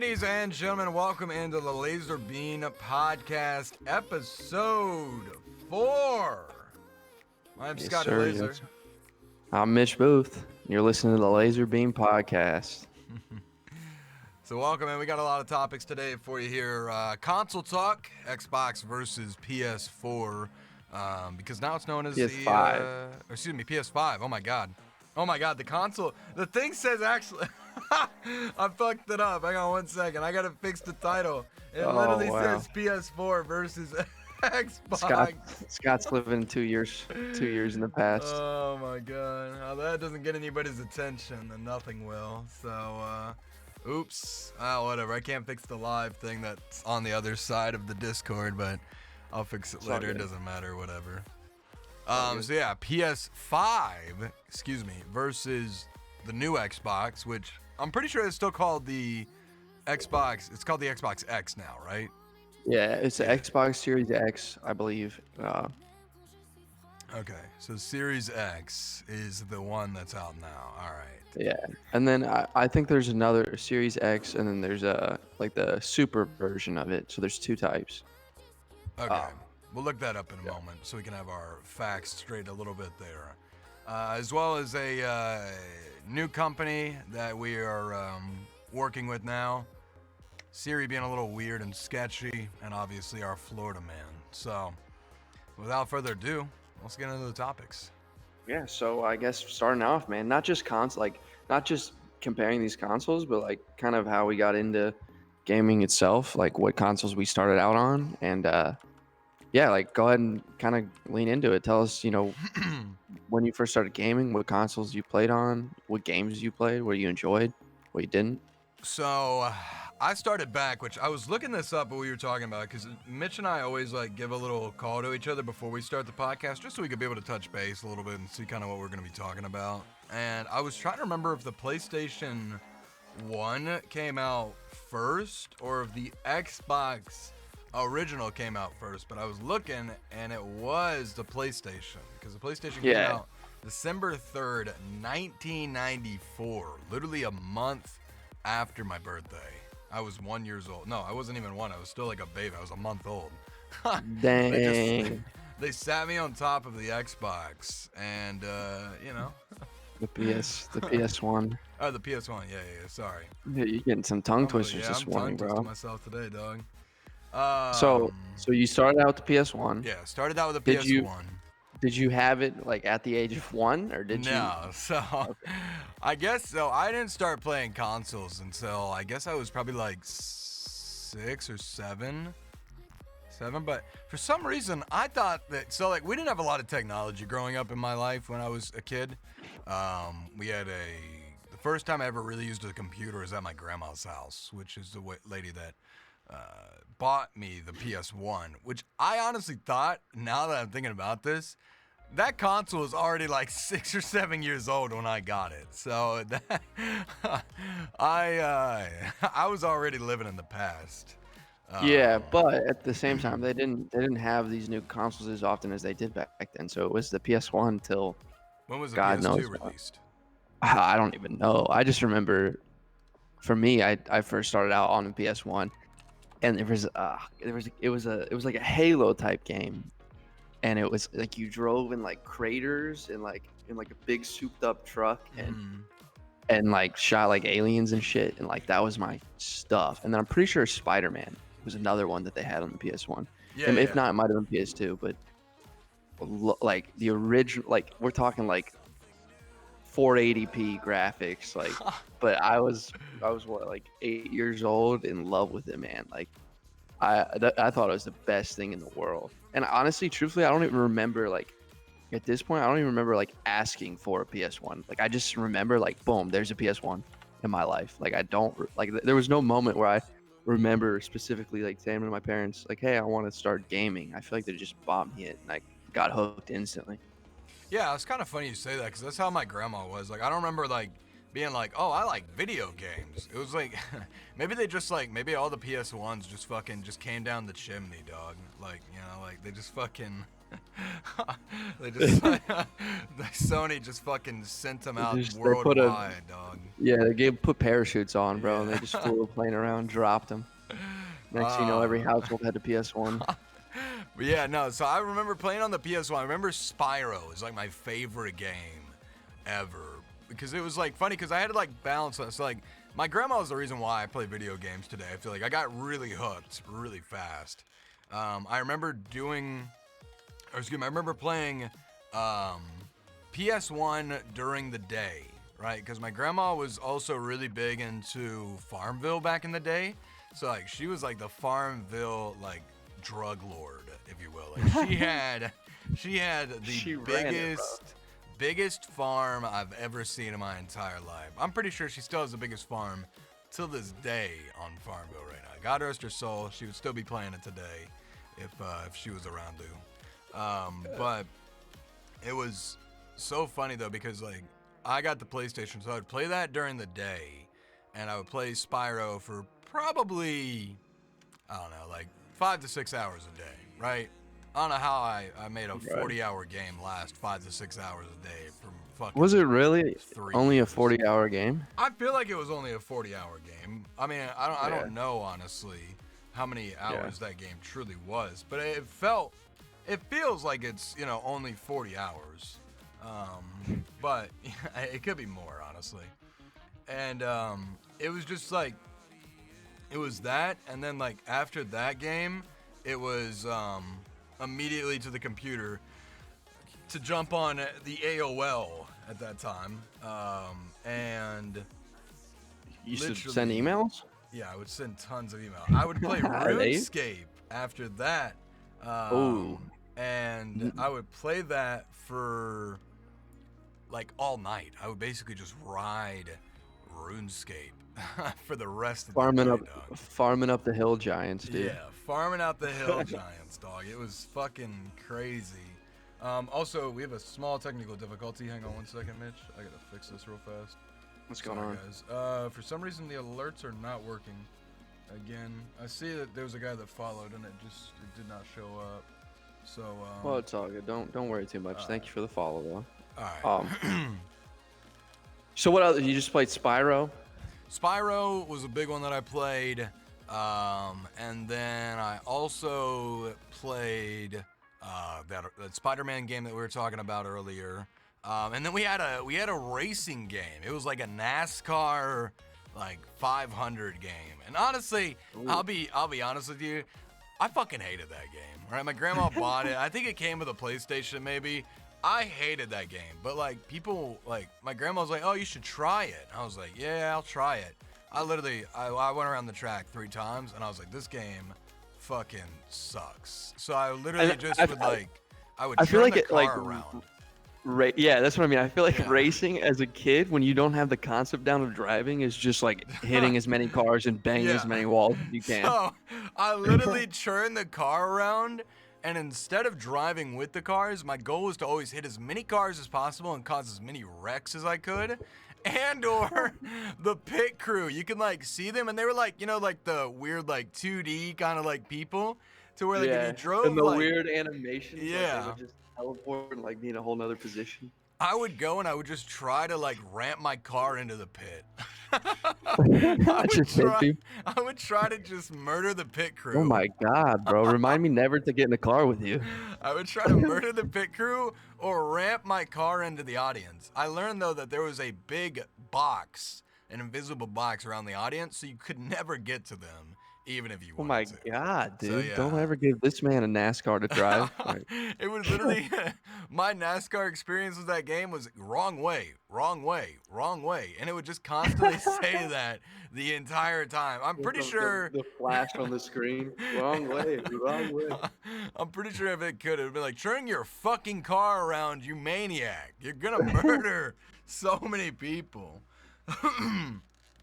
Ladies and gentlemen, welcome into the LazerBean podcast, episode 4. I'm Yes, Scotty sir. Laser. I'm Mitch Booth. And you're listening to the LazerBean podcast. So welcome, and we got a lot of topics today for you here. Console talk, Xbox versus PS4, because now it's known as PS5. PS5. Oh my God, the console. The thing says actually. I fucked it up. Hang on 1 second. I gotta fix the title. It literally wow. says PS4 versus Xbox. Scott's living 2 years in the past. Oh my God. Now that doesn't get anybody's attention, then nothing will. So, oops. Whatever. I can't fix the live thing that's on the other side of the Discord, but I'll fix it later. It doesn't matter. Whatever. So yeah, PS5, versus the new Xbox, which I'm pretty sure it's still called the Xbox. It's called the Xbox X now, right? Yeah, it's the Xbox Series X, I believe. Okay, so Series X is the one that's out now. All right. Yeah, and then I think there's another Series X, and then there's like the super version of it. So there's two types. Okay, we'll look that up in a moment so we can have our facts straight a little bit there. As well as a new company that we are working with now. Siri being a little weird and sketchy, and obviously our Florida man. So, without further ado, let's get into the topics. Yeah, so I guess starting off, man, not just comparing these consoles, but like kind of how we got into gaming itself, like what consoles we started out on, and yeah, like go ahead and kind of lean into it. Tell us, when you first started gaming, what consoles you played on, what games you played, what you enjoyed, what you didn't. So, I started back, which I was looking this up what we were talking about, because Mitch and I always like give a little call to each other before we start the podcast, just so we could be able to touch base a little bit and see kind of what we're going to be talking about. And I was trying to remember if the PlayStation 1 came out first or if the Xbox original came out first, but I was looking and it was the PlayStation, because the PlayStation came out December 3rd, 1994, literally a month after my birthday. I was 1 year old. No, I wasn't even one. I was still like a baby. I was a month old. Dang. They sat me on top of the Xbox, and The PS1. Oh, the PS1. Yeah. Sorry. Yeah, you're getting some tongue twisters this morning, I'm bro. tongue twisting myself today, dog. So you started out with the PS1. Yeah, started out with the PS1. Did you have it like at the age of 1, or did you? No, so I guess so. I didn't start playing consoles until I guess I was probably like 6 or 7. But for some reason I thought that, so like we didn't have a lot of technology growing up in my life when I was a kid. We had the first time I ever really used a computer was at my grandma's house, which is the lady that bought me the PS1, which I honestly thought, now that I'm thinking about this, that console was already like 6 or 7 years old when I got it. So that, I was already living in the past. Yeah, but at the same time, they didn't have these new consoles as often as they did back then. So it was the PS1 till When was the God PS2 knows released? I don't even know. I just remember, for me, I first started out on the PS1, and it was like a Halo type game, and it was like you drove in like craters and like in like a big souped up truck and like shot like aliens and shit, and like that was my stuff. And then I'm pretty sure Spider-Man was another one that they had on the PS1. Yeah, And if not, it might have been PS2, but like the original, like we're talking like 480p graphics, like. But I was what, like 8 years old, in love with it, man. Like I thought it was the best thing in the world. And honestly, truthfully, I don't even remember, like, at this point, I don't even remember like asking for a PS1. Like I just remember like, boom, there's a PS1 in my life. Like I don't like, there was no moment where I remember specifically like saying to my parents like, hey, I want to start gaming. I feel like they just bought me it and I got hooked instantly. Yeah, it's kind of funny you say that, because that's how my grandma was. Like, I don't remember like being like, oh, I like video games. It was like, maybe they just like, all the PS1s just came down the chimney, dog. Like, like they just fucking They just Sony just fucking sent them out They put a worldwide, dog. put parachutes on, bro, and they Yeah. just flew a plane around, dropped them. Next thing you know, every household had a PS1. But yeah, no. So I remember playing on the PS1. I remember Spyro is like my favorite game ever because it was like funny because I had to like balance it. So like my grandma was the reason why I play video games today. I feel like I got really hooked really fast. I remember I remember playing PS1 during the day, right? Because my grandma was also really big into Farmville back in the day. So like she was like the Farmville like drug lord, if you will. Like she had the biggest farm I've ever seen in my entire life. I'm pretty sure she still has the biggest farm till this day on Farmville right now. God rest her soul. She would still be playing it today if she was around to. But it was so funny though because like I got the PlayStation, so I would play that during the day, and I would play Spyro for probably I don't know, like 5 to 6 hours a day, right? I don't know how I made a 40-hour game last 5 to 6 hours a day from fucking. Was it really 3 only years. a 40-hour game? I feel like it was only a 40-hour game. I mean, I don't know honestly how many hours that game truly was, but it feels like it's only 40 hours, but it could be more honestly. And it was just like it was that, and then like after that game, it was immediately to the computer to jump on the AOL at that time, and You used to send emails? yeah, I would send tons of email. I would play RuneScape after that, and I would play that for like all night. I would basically just ride RuneScape for the rest of the day, dog. Farming up the hill giants, dude. Yeah, farming out the hill giants, dog. It was fucking crazy. Also, we have a small technical difficulty. Hang on one second, Mitch. I gotta fix this real fast. What's going on, guys? For some reason, the alerts are not working. Again, I see that there was a guy that followed, and it did not show up. So. Well, it's all good. Don't worry too much. Thank you for the follow, though. All right. So what else? You just played Spyro? Spyro was a big one that I played, and then I also played that Spider-Man game that we were talking about earlier, and then we had a racing game. It was like a NASCAR like 500 game, and honestly, I'll be honest with you, I fucking hated that game. Right, my grandma bought it. I think it came with a PlayStation, maybe. I hated that game, but like people, like my grandma was like, "Oh, you should try it." I was like, "Yeah, I'll try it." I went around the track 3 times, and I was like, "This game fucking sucks." So I literally I would turn the car around. Yeah, that's what I mean. I feel like racing as a kid, when you don't have the concept down of driving, is just like hitting as many cars and banging as many walls as you can. So I literally turned the car around. And instead of driving with the cars, my goal was to always hit as many cars as possible and cause as many wrecks as I could. And or the pit crew. You can like see them, and they were like, like the weird like 2D kind of like people. To where like if you drove and the like, weird animations, yeah, like, they would just teleport and like be in a whole nother position. I would go and I would just try to like ramp my car into the pit. I would try to just murder the pit crew. Oh my god, bro. Remind me never to get in a car with you. I would try to murder the pit crew or ramp my car into the audience. I learned though that there was a big box, an invisible box around the audience, so you could never get to them. Even if you wanted Oh my to. god, dude. So, yeah. Don't ever give this man a NASCAR to drive. It was literally my NASCAR experience with that game was wrong way, wrong way, wrong way. And it would just constantly say that the entire time. I'm pretty sure the flash on the screen. Wrong way, wrong way. I'm pretty sure if it could, it would be like, turn your fucking car around, you maniac. You're gonna murder so many people.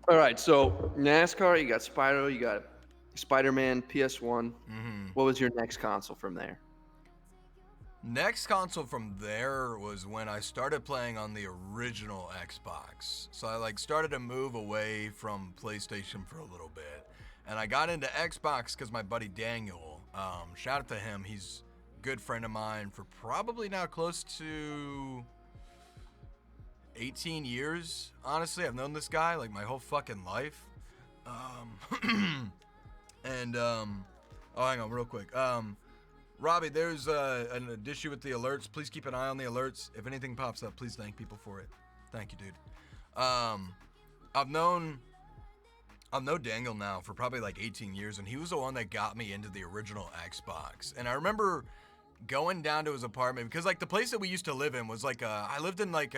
All right, so NASCAR, you got Spyro, you got Spider-Man, PS1. What was your next console from there? Next console from there was when I started playing on the original Xbox. So I started to move away from PlayStation for a little bit. And I got into Xbox because my buddy Daniel, shout out to him, he's good friend of mine for probably now close to 18 years. Honestly, I've known this guy like my whole fucking life. And oh, hang on, real quick. Robbie, there's an issue with the alerts. Please keep an eye on the alerts. If anything pops up, please thank people for it. Thank you, dude. I've known Daniel now for probably like 18 years, and he was the one that got me into the original Xbox. And I remember going down to his apartment because like the place that we used to live in was like I lived in like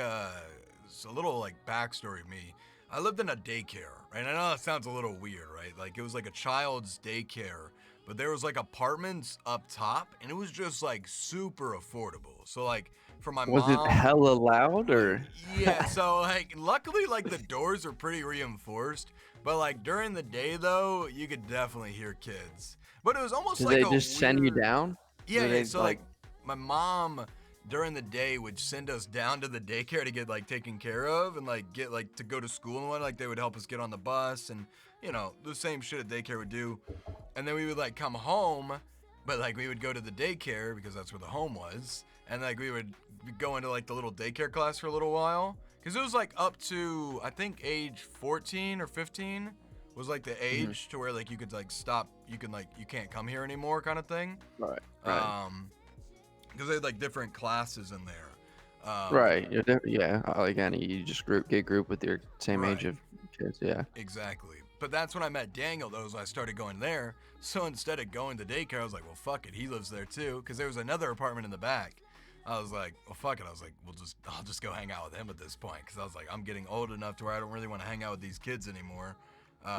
it's a little like backstory of me. I lived in a daycare, right? And I know that sounds a little weird, right? Like it was like a child's daycare, but there was like apartments up top, and it was just like super affordable. So like for my Was mom, it hella loud or? yeah. So like luckily like the doors are pretty reinforced, but like during the day though, you could definitely hear kids. But it was almost Did like they just send you weird- down? Yeah, Were yeah. they, So like my mom during the day would send us down to the daycare to get like taken care of and like get like to go to school and whatnot. Like they would help us get on the bus and you know the same shit a daycare would do. And then we would like come home, but like we would go to the daycare because that's where the home was. And like we would go into like the little daycare class for a little while because it was like up to I think age 14 or 15 was like the age to where like you could like stop. You can like you can't come here anymore kind of thing. Right. Because they had like different classes in there. Right. Yeah. Like any, you just get group with your same age Right. of kids. Yeah. Exactly. But that's when I met Daniel, though, so I started going there. So instead of going to daycare, I was like, well, fuck it. He lives there, too. Because there was another apartment in the back. I was like, well, fuck it. I was like, I'll just go hang out with him at this point. Because I was like, I'm getting old enough to where I don't really want to hang out with these kids anymore.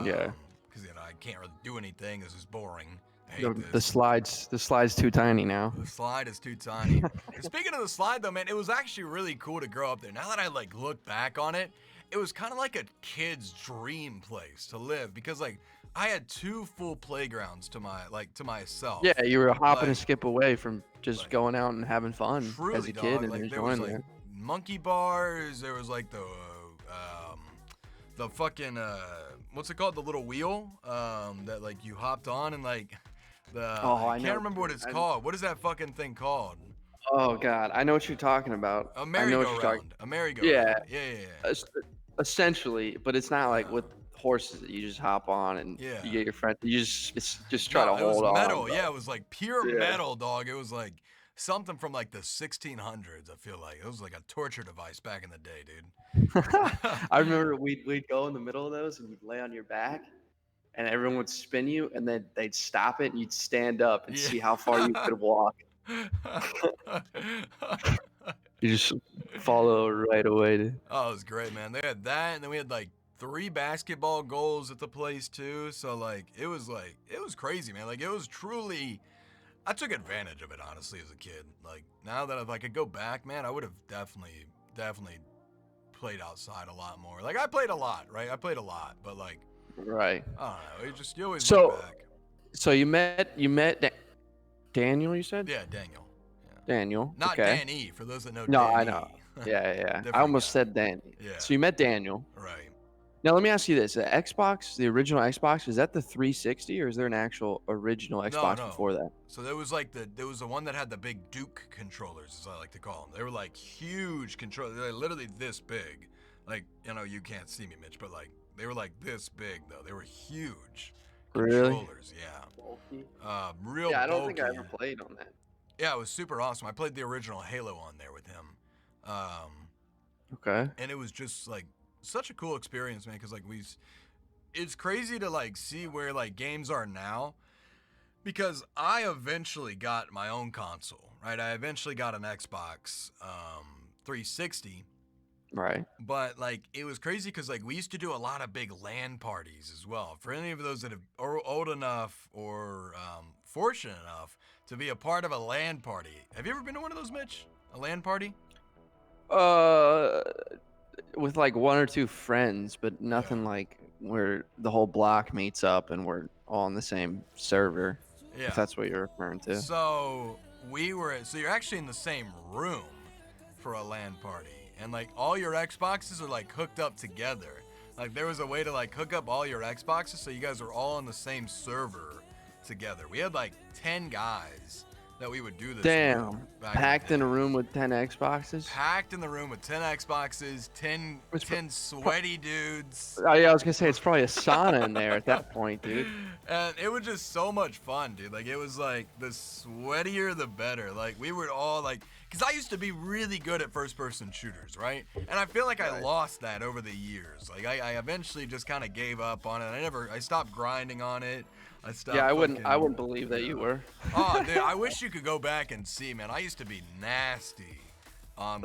Yeah. Because, you know, I can't really do anything. This is boring. I hate The this. slide's too tiny now. The slide is too tiny. And speaking of the slide, though, man, it was actually really cool to grow up there. Now that I like look back on it, it was kind of like a kid's dream place to live because like I had 2 full playgrounds to myself. Yeah, you were hopping Like- and skip away from just like, going out and having fun Truly, as a dog. kid and Like there was enjoying like it. monkey bars. There was like the fucking what's it called? The little wheel that like you hopped on and like the Oh, I I can't know. remember what it's called. What is that fucking thing called? Oh God, I know what you're talking about. A I know what you're talking. merry-go-round. A merry-go-round. Yeah. Yeah. Essentially, but it's not like with horses that you just hop on and Yeah. you get your friend. You just try to it was hold on. metal. bro. Yeah, it was like pure Yeah. metal, dog. It was like something from like the 1600s. I feel like it was like a torture device back in the day, dude. I remember we'd go in the middle of those and you'd lay on your back, and everyone would spin you, and then they'd stop it, and you'd stand up and Yeah. see how far you could walk. You just follow right away. Oh, it was great, man. They had that, and then we had like 3 basketball goals at the place too. So like it was crazy, man. Like it was truly. I took advantage of it honestly as a kid. Like now that if I could go back, man, I would have definitely played outside a lot more. Like I played a lot, right? I played a lot, but like Right. I don't know. You always So- look back. So you met Daniel, you said? Yeah, Daniel. Daniel. Not okay. Danny, for those that know No, I Danny. know. Yeah. I Different almost guy. said Danny. Yeah. So you met Daniel. Right. Now let me ask you this: the Xbox, the original Xbox, is that the 360, or is there an actual original Xbox no. before that? So there was the one that had the big Duke controllers, as I like to call them. They were like huge controllers. They're literally this big. Like, you know, you can't see me, Mitch, but like they were like this big though. They were huge Really? controllers. Yeah. Real Yeah, I don't think I bulky. ever played on that. Yeah, it was super awesome. I played the original Halo on there with him. Okay. And it was just like such a cool experience, man, because like it's crazy to like see where like games are now, because I eventually got my own console, right? I eventually got an Xbox 360, Right. but like it was crazy because like we used to do a lot of big LAN parties as well. For any of those that are old enough or fortunate enough to be a part of a LAN party, have you ever been to one of those, Mitch? A LAN party? With like 1 or 2 friends, but nothing like where the whole block meets up and we're all on the same server. Yeah. If that's what you're referring to. So you're actually in the same room for a LAN party, and like all your Xboxes are like hooked up together. Like there was a way to like hook up all your Xboxes so you guys are all on the same server together. We had like 10 guys that we would do this Damn. with back Packed in in the a day. room with 10 Xboxes. Packed in the room with 10 Xboxes, 10, Which 10 sweaty dudes. Oh yeah, I was gonna say it's probably a sauna in there at that point, dude. And it was just so much fun, dude. Like, it was like the sweatier the better. Like, we were all like, because I used to be really good at first person shooters, right? And I feel like I lost that over the years. Like, I eventually just kind of gave up on it. I stopped grinding on it. I stopped. Yeah, I fucking- wouldn't believe that you were. Oh, dude, I wish you could go back and see, man. I used to be nasty on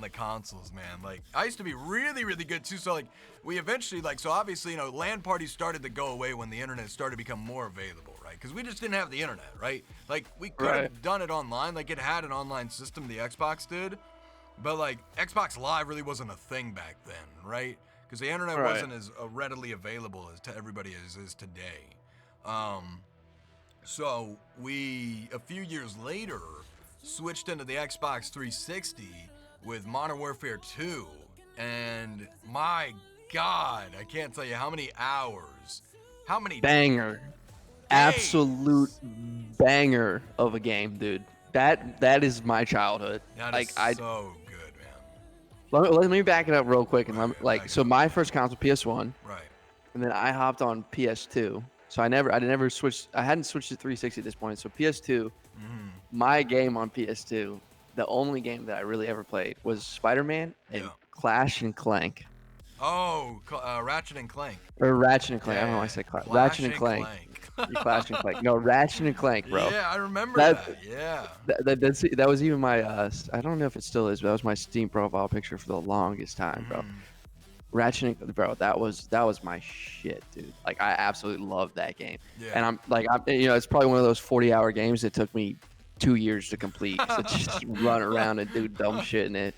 the consoles, man. Like, I used to be really, really good too. So like, we eventually so obviously, you know, LAN parties started to go away when the internet started to become more available, right? Because we just didn't have the internet, right? Like, we could have done it online. Like, it had an online system, the Xbox did, but like Xbox Live really wasn't a thing back then, right? Because the internet wasn't as readily available as to everybody as is today. So we, a few years later, switched into the Xbox 360 with Modern Warfare 2, and my God, I can't tell you how many hours, how many Banger. Absolute banger of a game, dude. That is my childhood. That like is so good, man. let me back it up real quick and Right, so my first console PS1, Right. and then I hopped on PS2. So I never switched. I hadn't switched to 360 at this point. So PS2, my game on PS2, the only game that I really ever played was Spider-Man and Clash and Clank. Oh, Ratchet and Clank. Or Ratchet and Clank. I don't know why I Yeah, said Clash. Clash Ratchet and and Clank. Clank. You Clash and Clank. No, Ratchet and Clank, bro. Yeah, I remember that. Yeah. That was even my I don't know if it still is, but that was my Steam profile picture for the longest time, bro. Ratchet and bro, that was my shit, dude. Like, I absolutely love that game. Yeah. And I'm you know, it's probably one of those 40-hour games that took me 2 years to complete. So just run around and do dumb shit in it.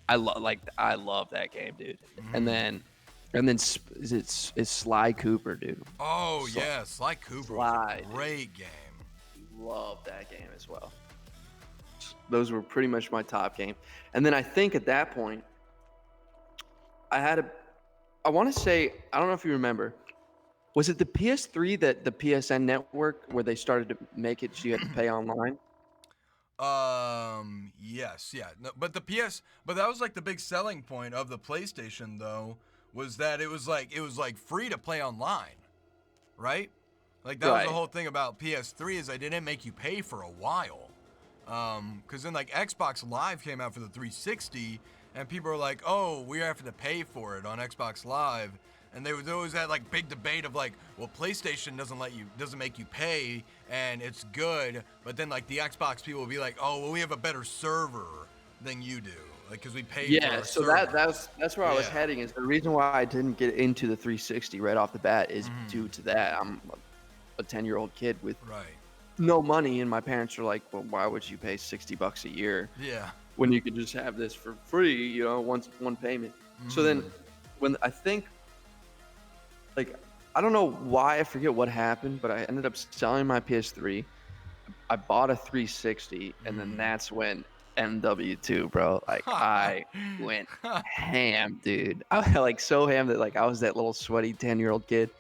I love that game, dude. And then it's Sly Cooper, dude. Oh yeah, Sly Cooper was a great game. Love that game as well. Those were pretty much my top game. And then I think at that point, I want to say, I don't know if you remember, was it the PS3 that the PSN network where they started to make it so you had to pay online? Yes, yeah. No, but that was like the big selling point of the PlayStation though, was that it was like free to play online, right? Like, that was the whole thing about PS3, is they didn't make you pay for a while. Cause then like Xbox Live came out for the 360, and people were like, oh, we have to pay for it on Xbox Live. And they always had like big debate of like, well, PlayStation doesn't make you pay, and it's good. But then like the Xbox people will be like, oh, well, we have a better server than you do, like, because we pay. Yeah, for so server. that's where I was heading. Is the reason why I didn't get into the 360 right off the bat is due to that. I'm a 10-year-old kid with no money, and my parents are like, well, why would you pay $60 a year? Yeah. When you could just have this for free, you know, one payment. So then, when I think, like, I don't know why, I forget what happened, but I ended up selling my PS3. I bought a 360, and then that's when MW2, bro. Like, I went ham, dude. I was like so ham that like I was that little sweaty 10-year-old kid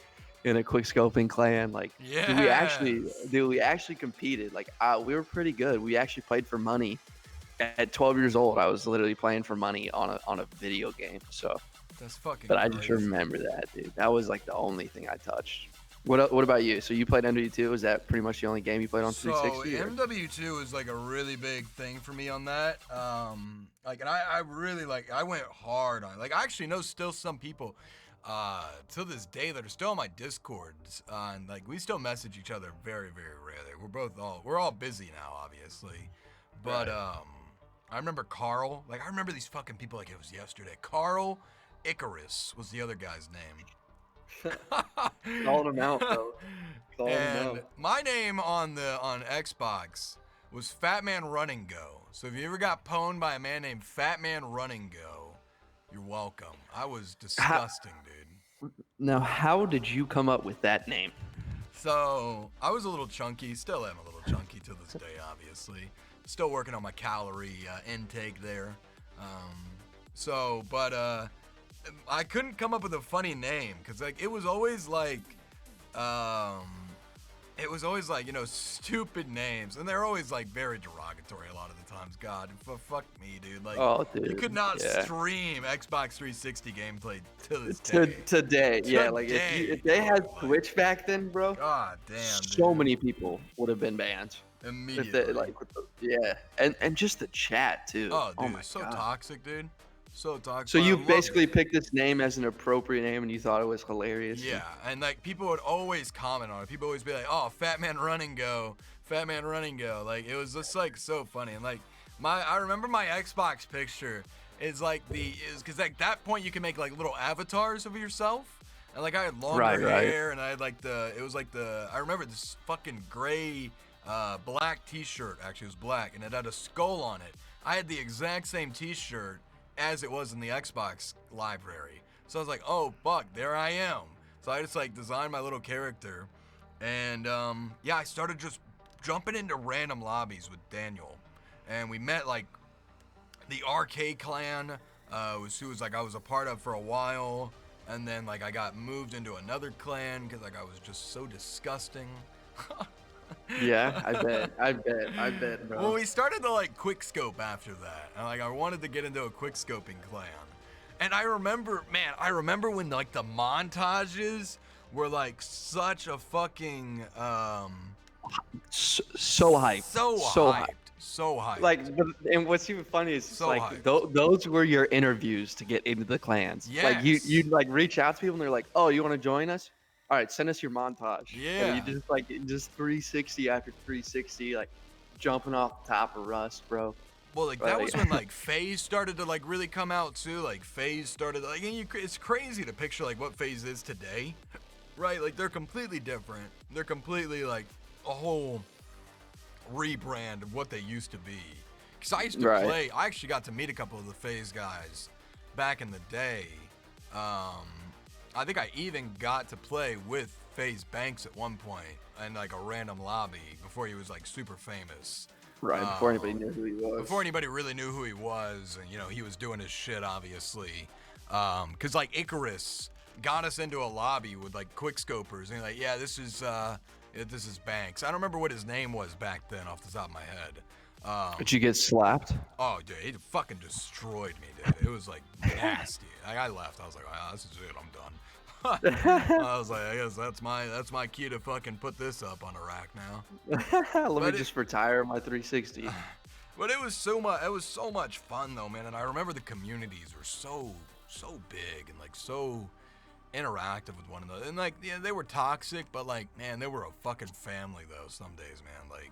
in a quick scoping clan. Like, dude, we actually competed. Like, we were pretty good. We actually played for money. At 12 years old, I was literally playing for money on a video game. So that's fucking. But I just remember that, dude. That was like the only thing I touched. What about you? So you played MW2? Was that pretty much the only game you played on 360? So MW2 is like a really big thing for me on that. Like, and I really I went hard on it. Like, I actually know still some people to this day that are still on my Discords, and like we still message each other very, very rarely. We're all busy now, obviously, but I remember Carl. Like, I remember these fucking people like it was yesterday. Carl Icarus was the other guy's name. Calling him out, though. And my name on Xbox was Fat Man Run and Go. So if you ever got pwned by a man named Fat Man Run and Go, you're welcome. I was disgusting, dude. Now, how did you come up with that name? So I was a little chunky. Still am a little chunky to this day, obviously. Still working on my calorie intake there. But I couldn't come up with a funny name because like it was always like it was always like, stupid names, and they're always like very derogatory a lot of the times. God, fuck me, dude. Like, Oh, you dude. could not Yeah. stream Xbox 360 gameplay to this To day. today, yeah. Like Today, if they had like, Twitch back then, bro, God damn, so dude. many people would have been banned. If they, Immediately. like, yeah, and just the chat too. Oh, Oh dude, my so god. toxic, dude. So toxic. So but I you loved basically it. picked this name as an appropriate name, and you thought it was hilarious. Yeah, and like people would always comment on it. People always be like, "Oh, Fat Man Run and Go, Fat Man Run and Go." Like it was just like so funny. And like I remember my Xbox picture is like because at that point you can make like little avatars of yourself. And like I had longer Right. hair, and I had like I remember this fucking gray, black T-shirt. Actually, it was black, and it had a skull on it. I had the exact same T-shirt as it was in the Xbox library. So I was like, oh fuck, there I am. So I just like designed my little character, and yeah, I started just jumping into random lobbies with Daniel, and we met like the Arcade Clan, who was like I was a part of for a while, and then like I got moved into another clan because like I was just so disgusting. Yeah, I bet, bro. Well, we started to like quickscope after that, and like I wanted to get into a quickscoping clan. And I remember when like the montages were like such a fucking So hyped. so hyped. Like, and what's even funny is So like hyped. those were your interviews to get into the clans. Like Yes. you'd like reach out to people and they're like, "Oh, you want to join us? All right, send us your montage." Yeah. And you just 360 after 360, like jumping off the top of Rust, bro. Well, like that was when like FaZe started to like really come out too. Like FaZe started like, and it's crazy to picture like what FaZe is today, right? Like they're completely different. They're completely like a whole rebrand of what they used to be. Cause I used to play. I actually got to meet a couple of the FaZe guys back in the day. I think I even got to play with FaZe Banks at one point in like a random lobby before he was like super famous. Right, before anybody knew who he was. Before anybody really knew who he was, and he was doing his shit, obviously. Cause like Icarus got us into a lobby with like quickscopers, and like, yeah, this is Banks. I don't remember what his name was back then off the top of my head. Did you get slapped? Oh, dude, he fucking destroyed me, dude. It was like nasty. I left. I was like, wow, this is it. I'm done. I was like, I guess that's my key to fucking put this up on a rack now. Let me just retire my 360. But it was so much fun though, man. And I remember the communities were so big and like so interactive with one another. And like, yeah, they were toxic, but like, man, they were a fucking family though. Some days, man. Like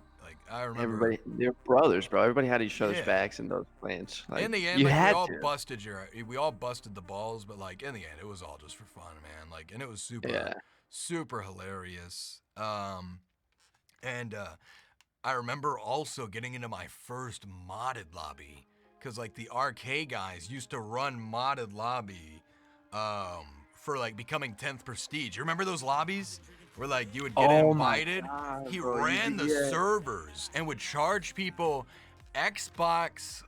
I remember Everybody, they're brothers, bro. Everybody had each other's Yeah. backs in those clans. Like, in the end, you like, had we all to. busted the balls, but like in the end, it was all just for fun, man. Like, and it was super hilarious. And I remember also getting into my first modded lobby, because like the arcade guys used to run modded lobby for like becoming 10th prestige. You remember those lobbies where like you would get invited? God, He bro, ran the servers and would charge people Xbox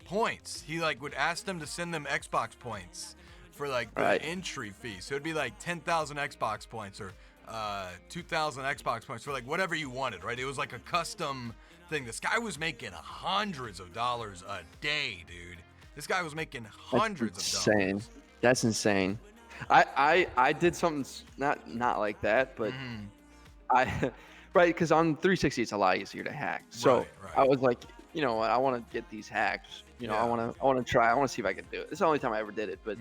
points. He like would ask them to send them Xbox points for like the entry fee. So it'd be like 10,000 Xbox points or 2,000 Xbox points for like whatever you wanted, right? It was like a custom thing. This guy was making hundreds of dollars a day, dude. This guy was making hundreds of dollars. That's insane. I did something not like that, but right, because on 360 it's a lot easier to hack. So I was like, you know what, I want to get these hacks. I want to see if I can do it. It's the only time I ever did it, but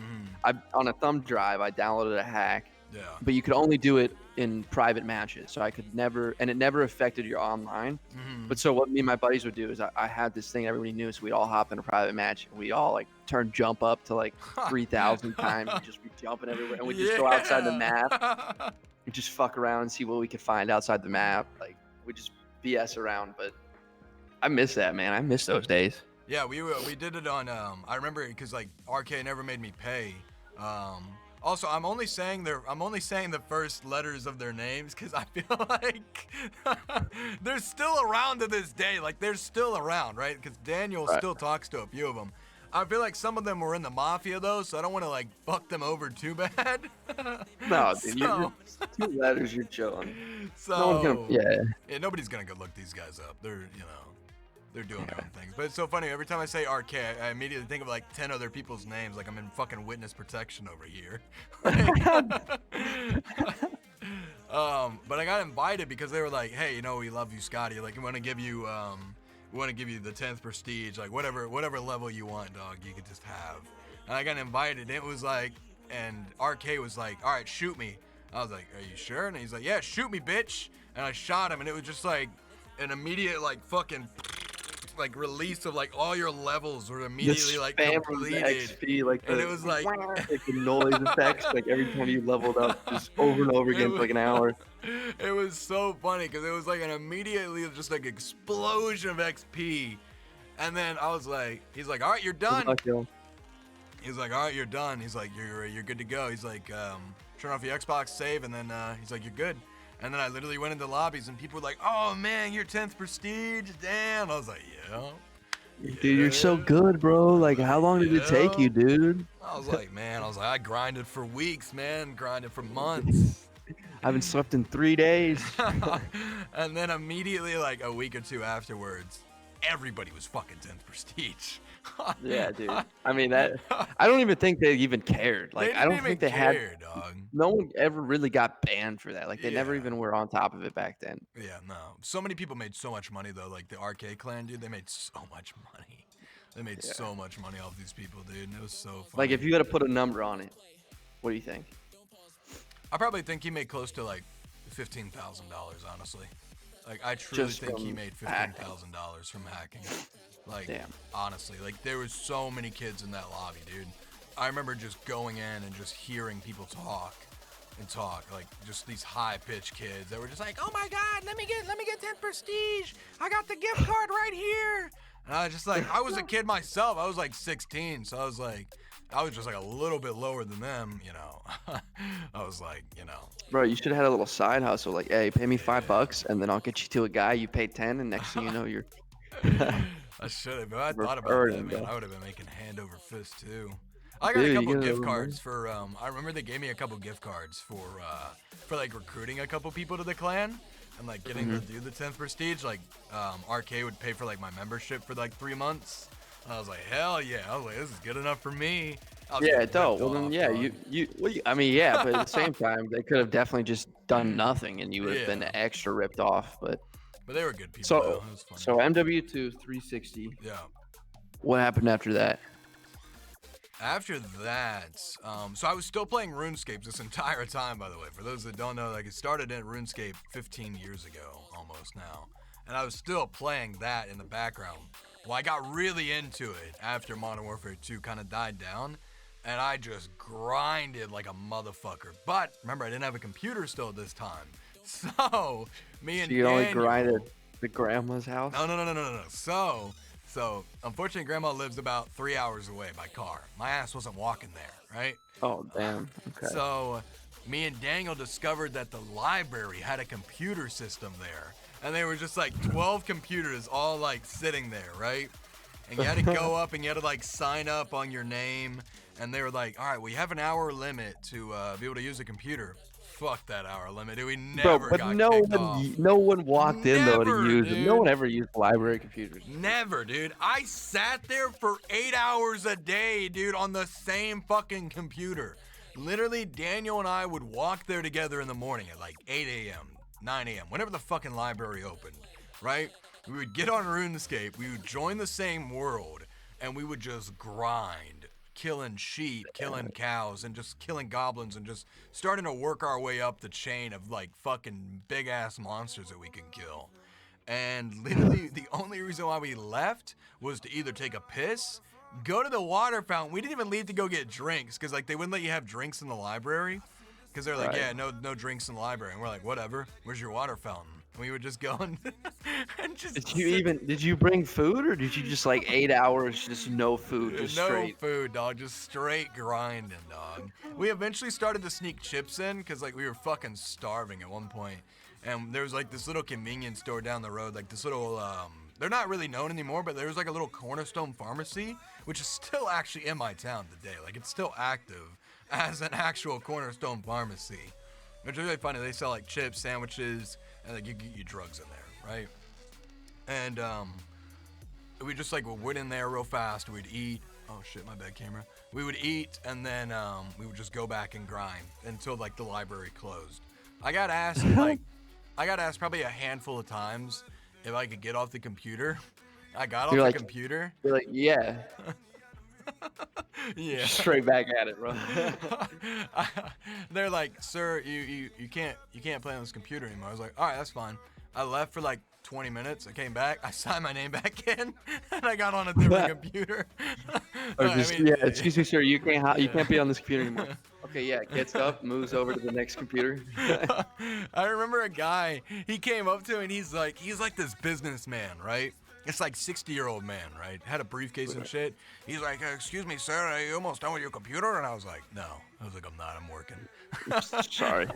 on a thumb drive I downloaded a hack. Yeah. But you could only do it in private matches, so I could never, and it never affected your online. But so what me and my buddies would do is I had this thing everybody knew, so we'd all hop in a private match and we'd all like turn jump up to like 3,000 times and just be jumping everywhere, and we'd just go outside the map and just fuck around and see what we could find outside the map. Like we just BS around, but I miss that, man. I miss those days. Yeah, we did it on I remember because like RK never made me pay. Also, I'm only saying the first letters of their names because I feel like they're still around to this day. Like they're still around, right? Because Daniel still talks to a few of them. I feel like some of them were in the mafia though, so I don't want to like fuck them over too bad. No, dude, so, you're 2 letters, you're chilling. so No one's gonna, yeah, nobody's gonna go look these guys up. They're doing their own things. But it's so funny. Every time I say RK, I immediately think of like 10 other people's names. Like I'm in fucking witness protection over here. But I got invited because they were like, hey, we love you, Scotty. Like, we want to give you the 10th prestige, like whatever level you want, dog, you could just have. And I got invited. It was like, and RK was like, all right, shoot me. I was like, are you sure? And he's like, yeah, shoot me, bitch. And I shot him, and it was just like an immediate like fucking like release of like all your levels were immediately like completed. XP, like and it was like the noise effects, like every time you leveled up, just over and over again for like an hour. It was so funny because it was like an immediately just like explosion of XP, and then I was like, he's like, all right, you're done. He's like, all right, you're done. He's like, you're good to go. He's like, turn off your Xbox, save, and then he's like, you're good. And then I literally went into lobbies and people were like, oh man, you're 10th prestige, damn. I was like, yeah. Dude, you're so good, bro. Like, how long did it take you, dude? I was like, I grinded for weeks, man. Grinded for months. I haven't slept in 3 days. And then immediately, like a week or two afterwards, everybody was fucking 10th prestige. Yeah, dude. I mean, that. I don't even think they even cared. Like, I don't think they had. Dog. No one ever really got banned for that. Like, they never even were on top of it back then. Yeah, no. So many people made so much money though. Like the RK clan, dude, they made so much money. They made so much money off these people, dude. And it was so funny. Like, if you had to put a number on it, what do you think? I probably think he made close to like $15,000, honestly. Like, I truly think he made $15,000 from hacking. Like, damn. Honestly, like there was so many kids in that lobby, dude. I remember just going in and just hearing people talk, like just these high-pitched kids that were just like, oh my God, let me get 10th prestige. I got the gift card right here. And I was just like, I was a kid myself. I was like 16, so I was just like a little bit lower than them, I was like, Bro, you should have had a little side hustle. Like, hey, pay me $5 and then I'll get you to a guy. You pay 10, and next thing you know, you're. I should have, but I thought about that, man. I would have been making hand over fist too. I got a couple gift cards for. I remember they gave me a couple gift cards for like recruiting a couple people to the clan and like getting to do the 10th prestige. Like, RK would pay for like my membership for like 3 months. I was like, hell yeah! I was like, this is good enough for me. Yeah, dope. Well then, yeah, I mean, yeah, but at the same time, they could have definitely just done nothing, and you would have been extra ripped off. But they were good people. So, though. It was fun. So MW2 360. Yeah. What happened after that? After that, so I was still playing RuneScape this entire time, by the way. For those that don't know, like it started in RuneScape 15 years ago, almost now. And I was still playing that in the background. Well, I got really into it after Modern Warfare 2 kind of died down. And I just grinded like a motherfucker. But, remember, I didn't have a computer still at this time. So, me and you Daniel, only grinded the grandma's house? No. So, unfortunately, Grandma lives about 3 hours away by car. My ass wasn't walking there, right? Oh, damn. Okay. So, me and Daniel discovered that the library had a computer system there. And they were just like 12 computers all like sitting there, right? And you had to go up and you had to like sign up on your name. And they were like, all right, we have an hour limit to be able to use a computer. Fuck that hour limit, dude. We never got kicked off. No one walked in though to use it. No one ever used library computers. Never, dude. I sat there for 8 hours a day, dude, on the same fucking computer. Literally, Daniel and I would walk there together in the morning at like 8 a.m., 9 a.m., whenever the fucking library opened, right? We would get on RuneScape, we would join the same world, and we would just grind, killing sheep, killing cows, and just killing goblins, and just starting to work our way up the chain of like fucking big ass monsters that we could kill. And literally the only reason why we left was to either take a piss, go to the water fountain. We didn't even leave to go get drinks because like they wouldn't let you have drinks in the library because they're like, yeah, no drinks in the library. And we're like, whatever. Where's your water fountain? And we would just go and just. Did you bring food, or did you just like 8 hours just no food, just no straight? Food, dog, just straight grinding, dog. We eventually started to sneak chips in because like we were fucking starving at one point. And there was like this little convenience store down the road, like this little they're not really known anymore, but there's like a little Cornerstone Pharmacy, which is still actually in my town today. Like it's still active as an actual Cornerstone Pharmacy, which is really funny. They sell like chips, sandwiches, and like you get your drugs in there, right? And we just like went in there real fast. We'd eat. Oh shit, my bad camera. We would eat, and then we would just go back and grind until like the library closed. I got asked probably a handful of times if I could get off the computer. I got off the computer. You're like, yeah. Yeah. Straight back at it, bro. They're like, sir, you can't play on this computer anymore. I was like, all right, that's fine. I left for like 20 minutes. I came back. I signed my name back in, and I got on a different computer. Or just, yeah, excuse me, sir, you can't be on this computer anymore. Okay, yeah, gets up, moves over to the next computer. I remember a guy. He came up to me, and he's like this businessman, right? It's like 60-year-old man, right? Had a briefcase and shit. He's like, excuse me, sir, are you almost done with your computer? And I was like, no. I was like, I'm not. I'm working. Sorry.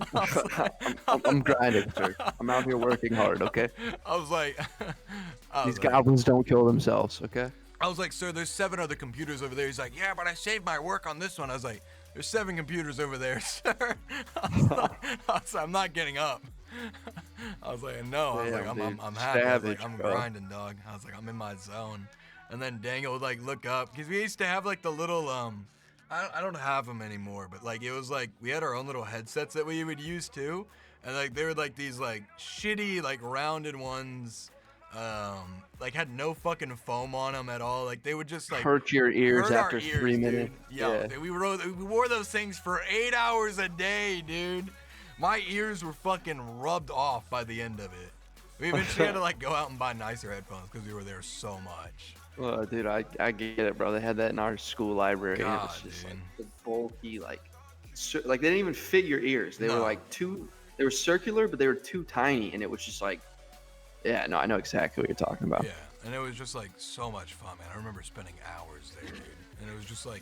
I'm grinding, sir. I'm out here working hard, okay? I was like... These goblins don't kill themselves, okay? I was like, sir, there's 7 other computers over there. He's like, yeah, but I saved my work on this one. I was like, there's 7 computers over there, sir. I'm not getting up. I was like, no. I was like, I'm happy. I was like, I'm grinding, dog. I was like, I'm in my zone. And then Daniel would like look up, because we used to have like the little I don't have them anymore, but like it was like we had our own little headsets that we would use too, and like they were like these like shitty like rounded ones, like had no fucking foam on them at all. Like they would just like hurt your ears after 3 minutes. Yeah, we wore those things for 8 hours a day, dude. My ears were fucking rubbed off by the end of it. We eventually had to like go out and buy nicer headphones because we were there so much. Oh, dude, I get it, bro. They had that in our school library. God, it was just like the bulky, like they didn't even fit your ears. They were like they were circular, but they were too tiny, and it was just like, yeah, no, I know exactly what you're talking about. Yeah, and it was just like so much fun, man. I remember spending hours there, dude, and it was just like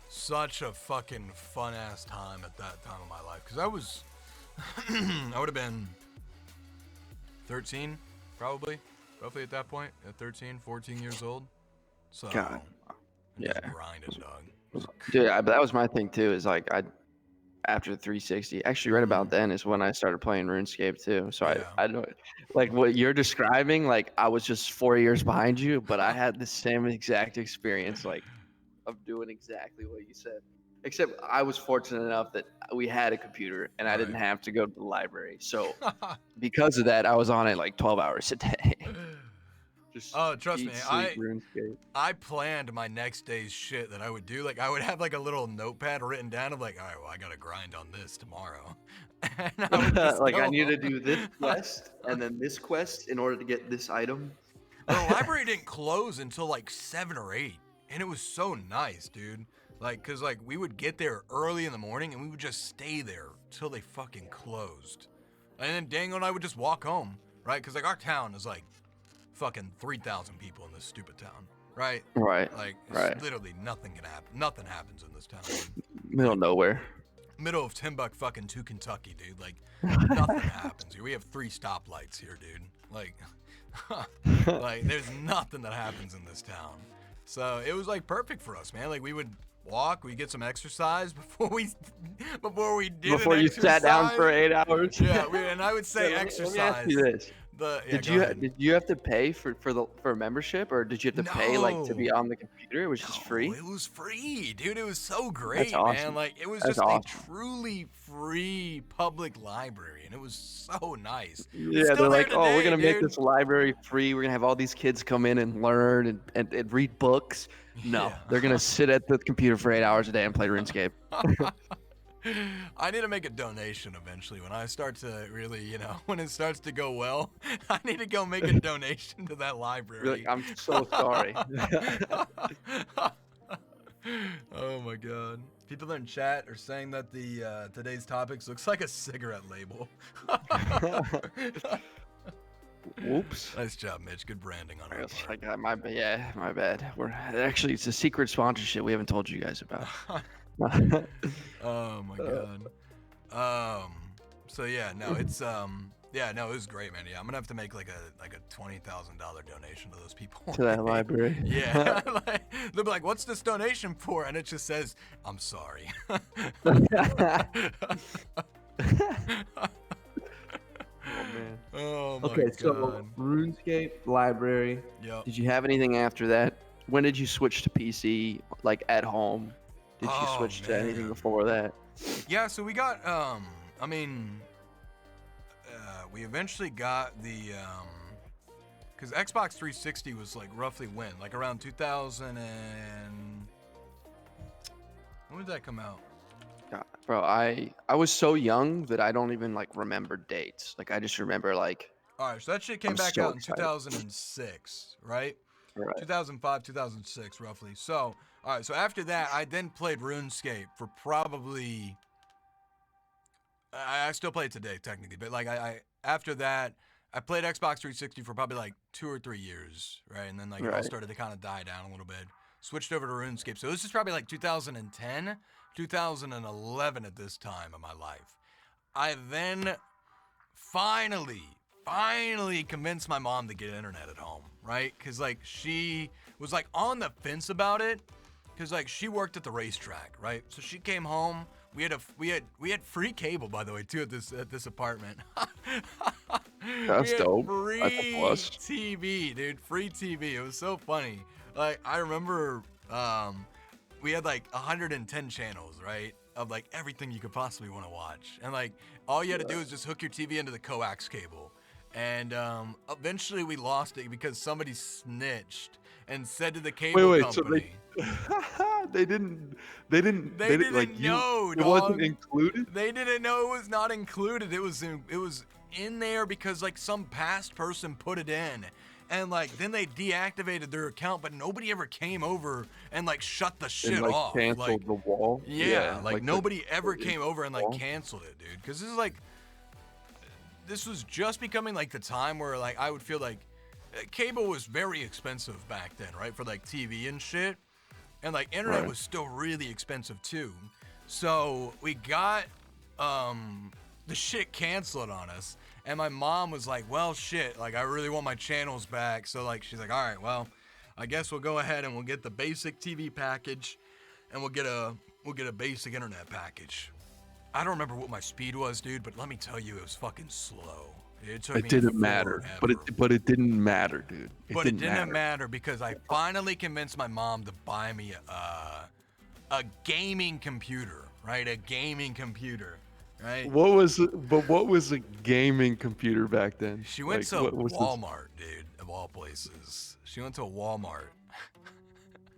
such a fucking fun ass time at that time of my life. Because I was, I would have been 13, probably. Roughly at that point, at 13, 14 years old. So, God. Yeah. Grinding, dog. Dude, that was my thing too. Is like after 360, actually right about then is when I started playing RuneScape too. So I know, like what you're describing, like I was just 4 years behind you, but I had the same exact experience, like of doing exactly what you said. Except I was fortunate enough that we had a computer and I didn't have to go to the library. So because of that, I was on it like 12 hours a day. Just trust me, I planned my next day's shit that I would do. Like I would have like a little notepad written down of like, all right, well, I gotta grind on this tomorrow. And I like I need to do this quest and then this quest in order to get this item. The library didn't close until like 7 or 8, and it was so nice, dude. Like, cause like we would get there early in the morning and we would just stay there till they fucking closed. And then Daniel and I would just walk home, right? Cause like our town is like fucking 3,000 people in this stupid town, right? Right. Like literally nothing can happen. Nothing happens in this town. Middle of nowhere. Middle of Timbuk fucking to Kentucky, dude. Like nothing happens here. We have 3 stoplights here, dude. Like, like there's nothing that happens in this town. So it was like perfect for us, man. Like we would walk, we get some exercise before you sat down for 8 hours. Yeah, and I would say exercise. Let me ask you this: did you have to pay for a membership, or did you have to pay like to be on the computer? It was just free. It was free, dude. It was so great, That's awesome. Man. Like it was just a truly free public library, and it was so nice. Yeah, they're like, oh, we're gonna make this library free. We're gonna have all these kids come in and learn and read books. No, they're gonna sit at the computer for 8 hours a day and play RuneScape. I need to make a donation eventually when I start to really, when it starts to go well. I need to go make a donation to that library. Like, I'm so sorry. Oh my god. People in chat are saying that the today's topics looks like a cigarette label. Whoops. Nice job, Mitch. Good branding on our part. I got my bad. It's a secret sponsorship we haven't told you guys about. Oh my god. So yeah, no, it's yeah, no, it was great, man. Yeah, I'm gonna have to make like a $20,000 donation to those people. To that library. Yeah, like, they'll be like, "What's this donation for?" And it just says, "I'm sorry." Oh man. Oh my Okay, so god. RuneScape library. Yep. Did you have anything after that? When did you switch to PC? Like at home? Did you Oh switch to anything man. before that? Yeah, so we got I mean, we eventually got the because Xbox 360 was like roughly when, like around 2000 and when did that come out? God, bro, I was so young that I don't even like remember dates. Like I just remember like All right, so that shit came I'm back so out in excited. 2006, right? Right. 2005, 2006, roughly. So, all right, so after that, I then played RuneScape for probably. I still play it today, technically, but like I after that, I played Xbox 360 for probably like 2 or 3 years, right? And then like it all Right. started to kind of die down a little bit. Switched over to RuneScape. So this is probably like 2010, 2011 at this time of my life. I then finally convinced my mom to get internet at home, right? Because like she was like on the fence about it, because like she worked at the racetrack, right? So she came home. We had free cable, by the way, too, at this apartment. That's We had dope. That's a free plus. TV, dude. Free TV. It was so funny. Like I remember, we had like 110 channels, right? Of like everything you could possibly want to watch, and like all you had to do is just hook your TV into the coax cable. And eventually we lost it because somebody snitched and said to the cable Wait, company. so they they didn't like didn't you. know, It wasn't dog. included. They didn't know it was not included. It was in there because like some past person put it in. And like then they deactivated their account, but nobody ever came over and like shut the shit And like off. canceled Like the wall. yeah, like nobody ever the came over and like wall. canceled it, dude. Because this was just becoming like the time where like I would feel like cable was very expensive back then, right? For like TV and shit. And like internet Right. was still really expensive too. So we got the shit canceled on us. And my mom was like, well shit, like I really want my channels back. So like she's like, all right, well, I guess we'll go ahead and we'll get the basic TV package and we'll get a basic internet package. I don't remember what my speed was, dude, but let me tell you, it was fucking slow. It took me It didn't matter, forever. but it didn't matter, dude. But it didn't matter because I finally convinced my mom to buy me a gaming computer, right? A gaming computer, right? What was a gaming computer back then? She went Like, to what was this? Walmart, dude, of all places. She went to a Walmart.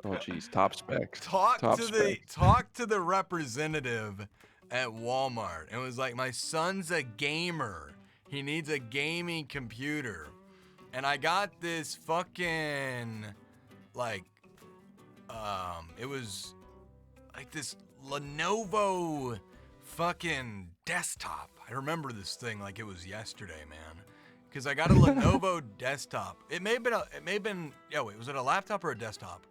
Oh jeez, top specs. Talk Top to the representative at Walmart. It was like, my son's a gamer. He needs a gaming computer. And I got this fucking like it was like this Lenovo fucking desktop. I remember this thing like it was yesterday, man. Cause I got a Lenovo desktop. It may have been yeah, wait, was it a laptop or a desktop?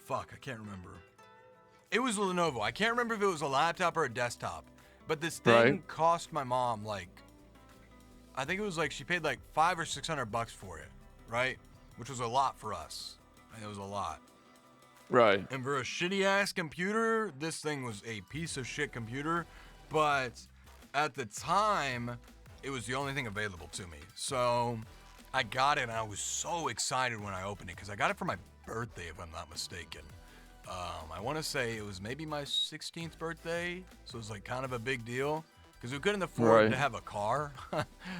Fuck, I can't remember. It was a Lenovo. I can't remember if it was a laptop or a desktop. But this thing Right. cost my mom like I think it was like she paid like $500 or $600 for it, right? Which was a lot for us. And it was a lot. Right. And for a shitty ass computer, this thing was a piece of shit computer. But at the time, it was the only thing available to me. So I got it and I was so excited when I opened it because I got it for my birthday, if I'm not mistaken. I want to say it was maybe my 16th birthday. So it was like kind of a big deal. Because we couldn't afford Right. to have a car.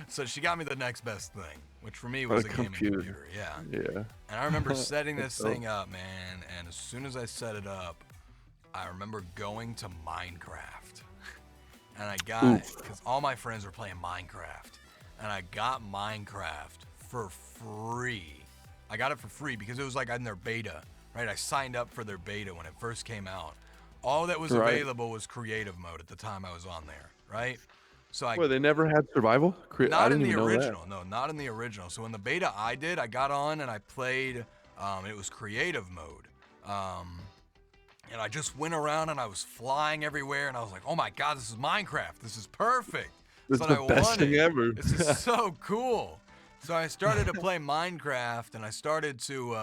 So she got me the next best thing, which for me was a gaming computer. Yeah. Yeah. And I remember setting this That's dope. thing up, man. And as soon as I set it up, I remember going to Minecraft. And I got, because all my friends were playing Minecraft. And I got Minecraft for free. I got it for free because it was like in their beta, right? I signed up for their beta when it first came out. All that was Right. available was creative mode at the time I was on there, right? So I Well, they never had survival. I not in didn't the even know that. original, no, not in the original. So in the beta I did, I got on and I played. It was creative mode, and I just went around and I was flying everywhere, and I was like, "Oh my god, this is Minecraft! This is perfect! That's That's what the I best wanted. thing ever. This is so cool. So I started to play Minecraft, and I started to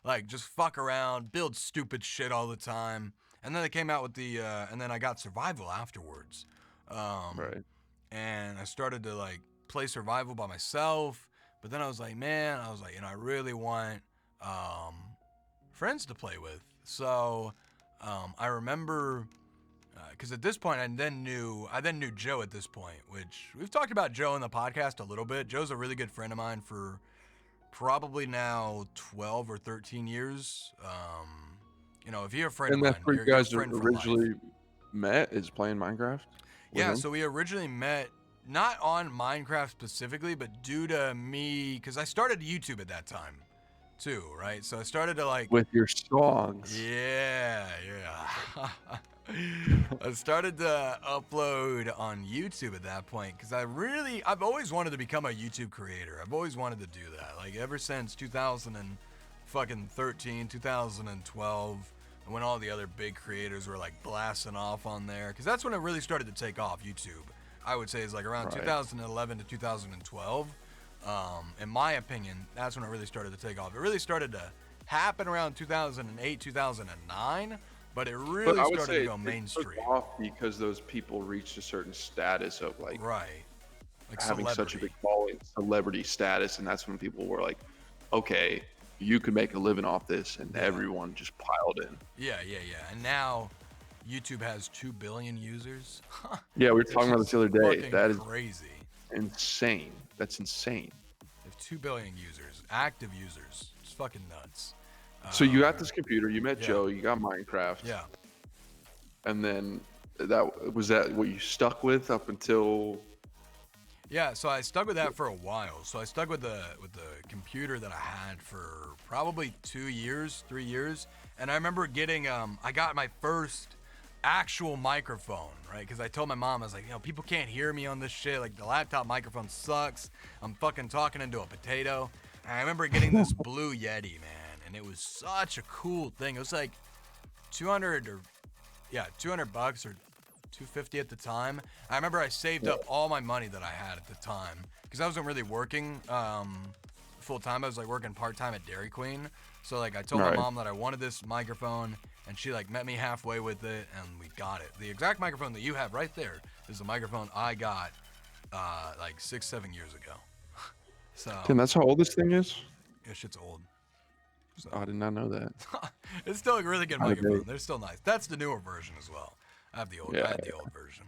like just fuck around, build stupid shit all the time. And then they came out with the and then I got survival afterwards. Right. And I started to like play survival by myself. But then I was like, man, I really want friends to play with. So I remember because at this point I then knew Joe at this point, which we've talked about Joe in the podcast a little bit. Joe's a really good friend of mine for probably now 12 or 13 years. If you're a friend of And that's mine, where you you're a guys friend for life. originally met, is playing Minecraft with Yeah, him? so we originally met not on Minecraft specifically, but due to me, because I started YouTube at that time too, right? So I started to like, With your songs. yeah. I started to upload on YouTube at that point because I've always wanted to become a YouTube creator. I've always wanted to do that. Like ever since 2013, 2012, when all the other big creators were like blasting off on there, because that's when it really started to take off. YouTube, I would say, is like around Right. 2011 to 2012. In my opinion, that's when it really started to take off. It really started to happen around 2008, 2009, but it really But I would started say to go it mainstream. took off because those people reached a certain status of like Right. Like having such a celebrity. big following, celebrity status, and that's when people were like, okay, you could make a living off this, and Yeah. everyone just piled in. Yeah. And now YouTube has 2 billion users. Yeah, we were talking about this the other day. Fucking That is crazy. insane. That's insane. They have 2 billion users, active users. It's fucking nuts. So you got this computer, you met yeah. Joe, you got Minecraft, Yeah. and then that what you stuck with up until. Yeah, so I stuck with that for a while. So I stuck with the computer that I had for probably 2 years, 3 years. And I remember getting I got my first actual microphone, right? Because I told my mom, I was like, people can't hear me on this shit. Like the laptop microphone sucks. I'm fucking talking into a potato. And I remember getting this Blue Yeti, man, and it was such a cool thing. It was like $200 or $200 or $250 at the time. I remember I saved up all my money that I had at the time because I wasn't really working full time. I was like working part time at Dairy Queen. So like I told my Right. mom that I wanted this microphone, and she like met me halfway with it, and we got it. The exact microphone that you have right there is the microphone I got like 6-7 years ago. So Tim, that's how old this thing is? this shit's old. So Oh, I did not know that. it's still a really good Kinda microphone. big. They're still nice. That's the newer version as well. I had the old version.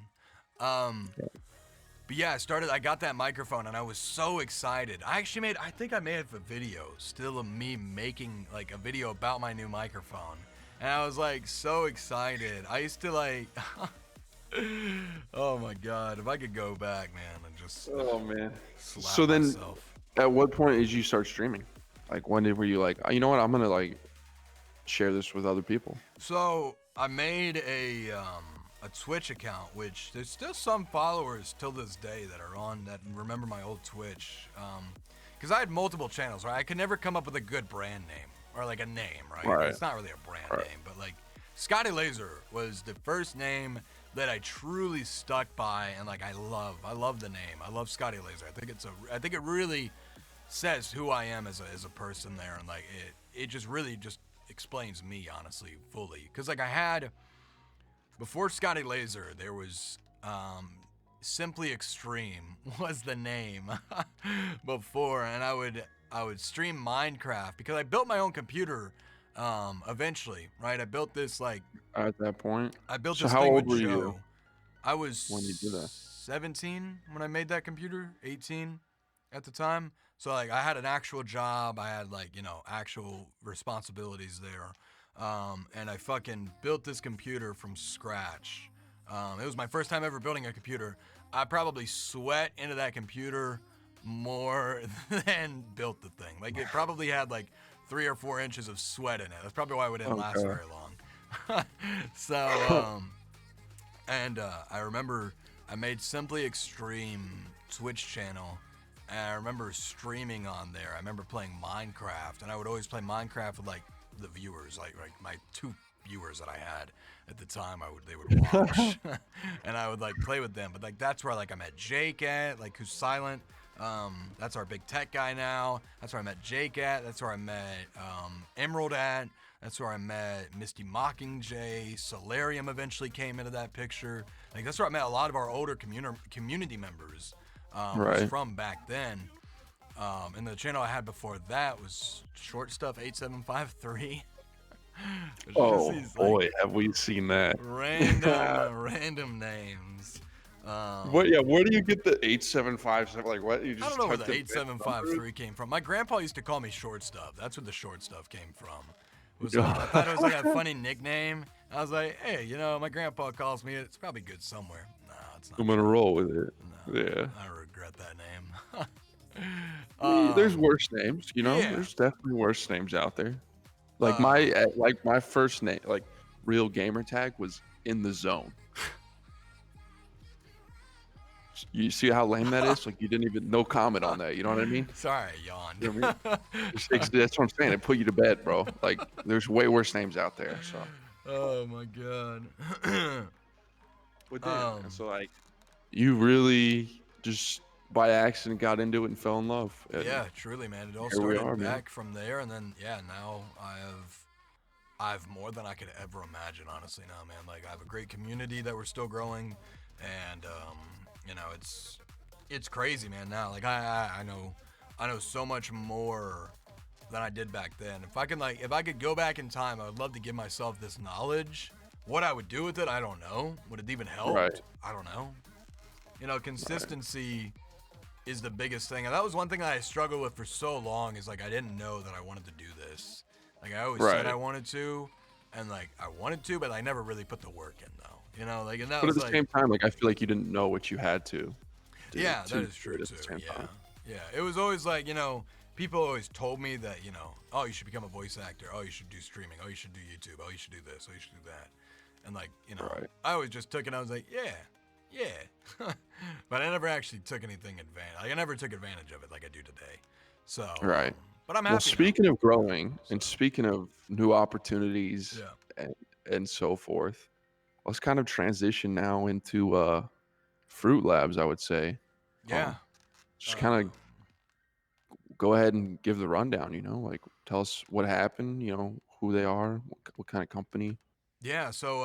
But yeah, I got that microphone and I was so excited. I think I may have a video still of me making like a video about my new microphone. And I was like so excited. I used to like, oh my God, if I could go back, man, and just Oh man. slap So then, myself. at what point did you start streaming? Like, were you like, oh, you know what? I'm gonna like share this with other people. So I made a Twitch account, which there's still some followers till this day that are on that remember my old Twitch. Because I had multiple channels, right? I could never come up with a good brand name or like a name, right? Right. It's not really a brand name, but like Scotty Laser was the first name that I truly stuck by, and like I love the name. I love Scotty Laser. I think it really says who I am as a person there, and like it just really just explains me honestly fully. Because like I had before Scotty Laser, there was Simply Extreme was the name before, and I would stream Minecraft because I built my own computer eventually, right? I built this like At that point. I built So this how thing old with were Joe. you I was when you did that? 17 when I made that computer, 18 at the time. So like I had an actual job, I had like, actual responsibilities there. And I fucking built this computer from scratch. It was my first time ever building a computer. I probably sweat into that computer more than built the thing. Like it probably had like 3 or 4 inches of sweat in it. That's probably why it didn't last very long. So, I remember I made Simply Extreme Twitch channel, and I remember streaming on there. I remember playing Minecraft, and I would always play Minecraft with like the viewers, like my viewers that I had at the time. They would watch, and I would like play with them. But like that's where like I met Jake at, like who's silent. That's our big tech guy now. That's where I met Jake at. That's where I met Emerald at. That's where I met Misty Mockingjay. Solarium eventually came into that picture. Like that's where I met a lot of our older community members. Was Right. from back then. And the channel I had before that was Short Stuff 8753. Oh These like boy, have we seen that? random names. What? Yeah. Where do you get the 8757? Like, what? You I don't just know where typed the in big numbers? 8753 came from. My grandpa used to call me Short Stuff. That's where the Short Stuff came from. It was like, I thought it was like a funny nickname. I was like, hey, my grandpa calls me. It's probably good somewhere. No, it's not. I'm gonna roll with it. No, Yeah. I regret that name. There's worse names, yeah. There's definitely worse names out there. Like Um, my first name, like real gamer tag was In the Zone. You see how lame that is? Like you didn't even no comment on that. You know what I mean? Sorry, I yawned. You know what I mean? That's what I'm saying. It put you to bed, bro. Like there's way worse names out there. So. Oh my god. But so like, you really just by accident got into it and fell in love. And Yeah, truly, man. It all here we started are, man. back from there, and then now I have more than I could ever imagine. Honestly, now, man, like I have a great community that we're still growing, and it's crazy, man. Now, like I know so much more than I did back then. If I could go back in time, I would love to give myself this knowledge. What I would do with it, I don't know. Would it even help? Right. I don't know. Consistency is the biggest thing, and that was one thing that I struggled with for so long. Is like I didn't know that I wanted to do this. Like I always said I wanted to, and like I wanted to, but I never really put the work in though. And that But was at the same time, like I feel like you didn't know what you had to. yeah, that is do true it at too. the same Yeah, time. yeah. It was always like people always told me that oh, you should become a voice actor. Oh, you should do streaming. Oh, you should do YouTube. Oh, you should do this. Oh, you should do that. And like Right. I always just took it. I was like, yeah. But I never actually took anything advantage. Like I never took advantage of it like I do today. So Right. but I'm happy. Well, speaking of growing and speaking of new opportunities Yeah. and so forth, let's kind of transition now into Fruitlabs, I would say. Yeah. Just kind of go ahead and give the rundown, like tell us what happened, who they are, what kind of company. Yeah, so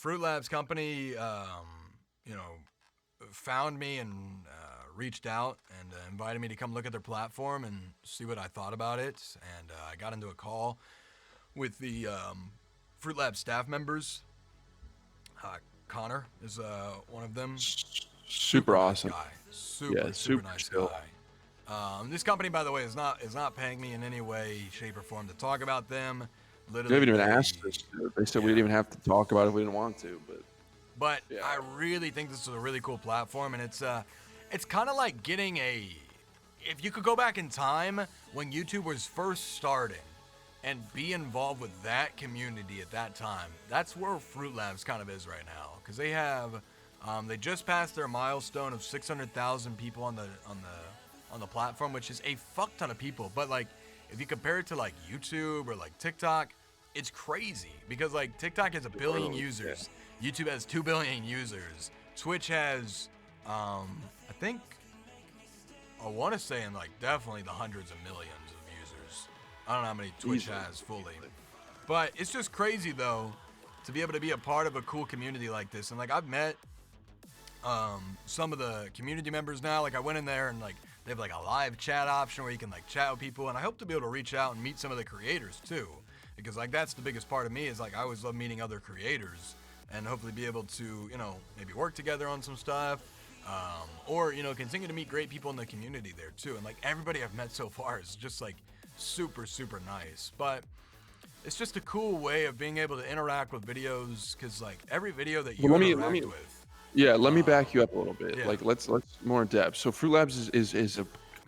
Fruitlabs company, found me and reached out and invited me to come look at their platform and see what I thought about it. And I got into a call with the Fruitlabs staff members. Connor is one of them. Super awesome. Nice guy. Super nice chill. guy. This company, by the way, is not paying me in any way, shape, or form to talk about them. They haven't even asked us to. They said we didn't even have to talk about it if we didn't want to. But I really think this is a really cool platform, and it's kind of like getting if you could go back in time when YouTube was first starting and be involved with that community at that time. That's where Fruitlabs kind of is right now, because they have they just passed their milestone of 600,000 people on the platform, which is a fuck ton of people. But like, if you compare it to like YouTube or like TikTok, it's crazy because like TikTok has 1 billion users, YouTube has 2 billion users, Twitch has, I want to say in like definitely the hundreds of millions of users. I don't know how many Twitch has fully, but it's just crazy though to be able to be a part of a cool community like this. And like I've met some of the community members now. Like I went in there and like they have like a live chat option where you can like chat with people, and I hope to be able to reach out and meet some of the creators too, because like that's the biggest part of me is like I always love meeting other creators and hopefully be able to maybe work together on some stuff, or continue to meet great people in the community there too. And like everybody I've met so far is just like super nice. But it's just a cool way of being able to interact with videos, because like every video that you interact with. Yeah, let me back you up a little bit. Yeah. Like let's more in depth. So Fruitlabs is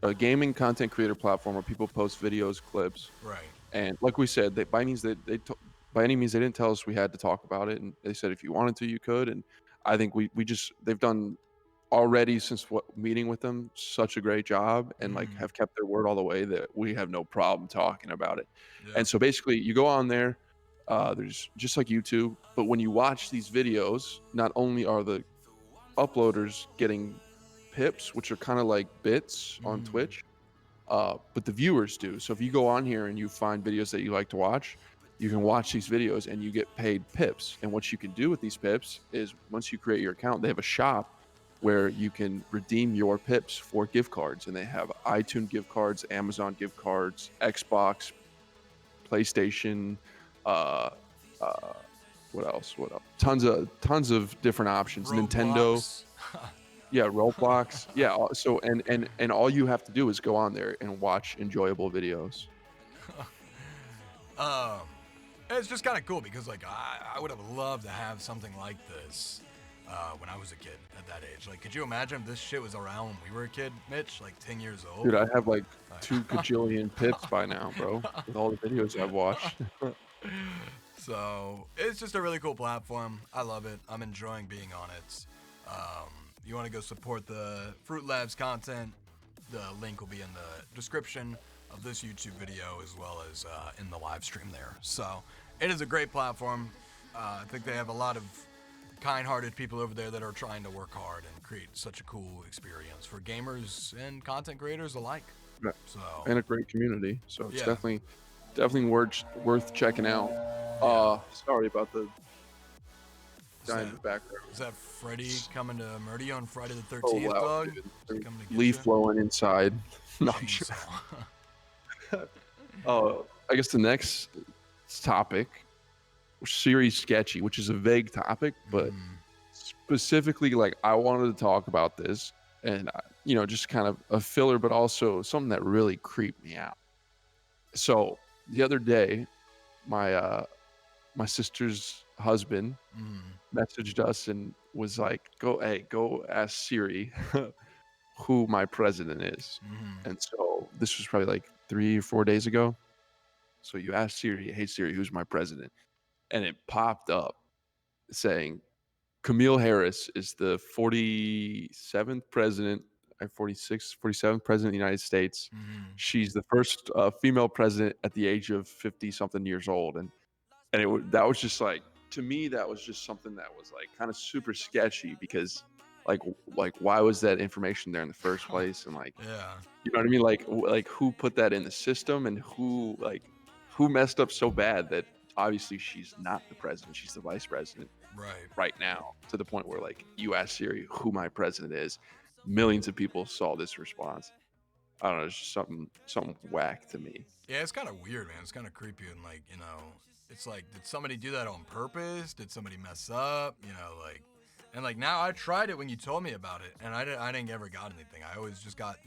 a gaming content creator platform where people post videos, clips. Right. And like we said, by any means they didn't tell us we had to talk about it, and they said if you wanted to, you could. And I think they've done already since meeting with them such a great job, and like have kept their word all the way that we have no problem talking about it. Yeah. And so basically, you go on there. There's just like YouTube, but when you watch these videos, not only are the uploaders getting pips, which are kind of like bits on Mm. Twitch, but the viewers do. So if you go on here and you find videos that you like to watch, you can watch these videos and you get paid pips. And what you can do with these pips is once you create your account, they have a shop where you can redeem your pips for gift cards. And they have iTunes gift cards, Amazon gift cards, Xbox, PlayStation, uh, uh, what else? What else? Tons of different options. Nintendo, Roblox. yeah, Roblox, yeah. So and all you have to do is go on there and watch enjoyable videos. um, it's just kind of cool because like I would have loved to have something like this when I was a kid at that age. Like, could you imagine if this shit was around when we were a kid, Mitch? Like 10 years old. Dude, I have like Like, 2 gajillion pips by now, bro, with all the videos I've watched. so it's just a really cool platform. I love it. I'm enjoying being on it. Um, you want to go support the Fruitlabs content? The link will be in the description of this YouTube video as well as in the live stream there. So it is a great platform. I think they have a lot of kind-hearted people over there that are trying to work hard and create such a cool experience for gamers and content creators alike. Yeah, So and a great community. So it's Yeah. definitely worth checking out. Sorry about the guy in the background. is that Freddy coming to murder you on Friday the 13th, Oh wow, dog? dude. Is he coming to get Leaf you? blowing inside. No, I'm sure. Chainsaw. I guess the next topic, series sketchy, which is a vague topic, but specifically, like I wanted to talk about this, and just kind of a filler, but also something that really creeped me out. So the other day, my sister's husband messaged us and was like, go ask Siri who my president is. And so this was probably like 3 or 4 days ago. So you ask Siri, hey Siri, who's my president? And it popped up saying Camille Harris is the 47th president, 46th, 47th president of the United States. She's the first female president at the age of 50 something years old. And that was just like, to me, that was just something that was like kind of super sketchy because like why was that information there in the first place? And like, Yeah. you know what I mean? Like who put that in the system and who messed up so bad that obviously she's not the president, she's the vice president right now, to the point where like you ask Siri who my president is, millions of people saw this response. I don't know, it's just something whack to me. Yeah, it's kind of weird, man. It's kind of creepy and like, it's like, did somebody do that on purpose? Did somebody mess up? And like now I tried it when you told me about it, and I didn't ever got anything. I always just got,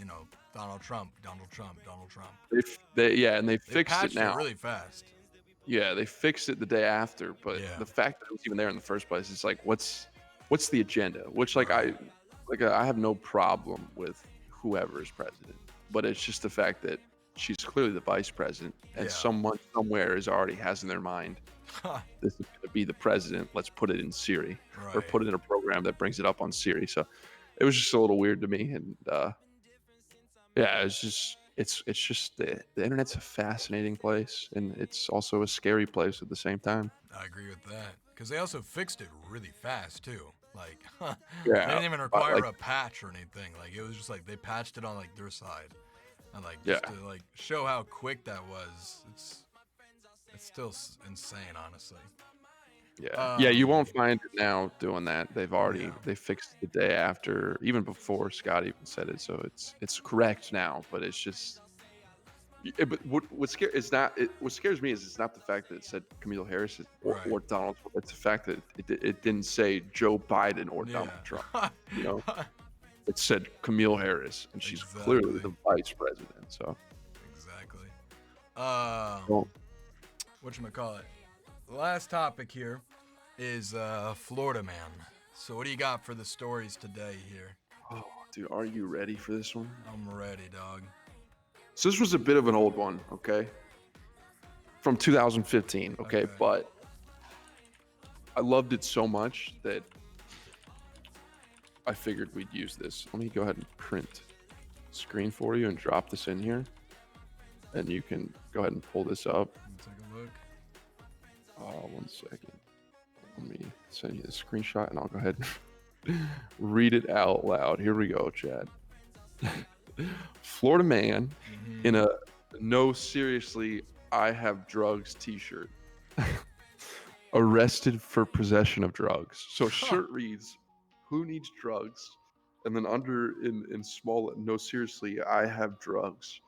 Donald Trump. And they They fixed it patched now. really fast. Yeah, they fixed it the day after, but Yeah. the fact that it was even there in the first place is like, what's the agenda? Which like I have no problem with whoever is president, but it's just the fact that she's clearly the vice president, and Yeah. someone somewhere already has in their mind this is going to be the president. Let's put it in Siri or put it in a program that brings it up on Siri. So it was just a little weird to me, and yeah, it's just the internet's a fascinating place, and it's also a scary place at the same time. I agree with that because they also fixed it really fast too. Like, Yeah, they didn't even require like- a patch or anything. Like, it was just like they patched it on like their side, and like Yeah. just to like show how quick that was. It's still insane, honestly. Yeah, you won't find it now doing that. They fixed it the day after, even before Scott even said it. So it's correct now, but it's just. But what scares me is it's not the fact that it said Camille Harris or Donald Trump. It's the fact that it didn't say Joe Biden or Donald Trump. You know, it said Camille Harris, and she's clearly the vice president. So Exactly. Well, Whatchamacallit? The last topic here is Florida man. So what do you got for the stories today here? oh, dude, are you ready for this one? I'm ready, dog. So this was a bit of an old one, okay? From 2015, okay? But I loved it so much that I figured we'd use this. Let me go ahead and print screen for you and drop this in here. And you can go ahead and pull this up. Let me take a look. 1 second. Let me send you the screenshot and I'll go ahead and read it out loud. Here we go, Chad. Florida man in a "No, seriously, I have drugs" t-shirt. Arrested for possession of drugs. So shirt reads, "Who needs drugs?" And then under in small, "No, seriously, I have drugs."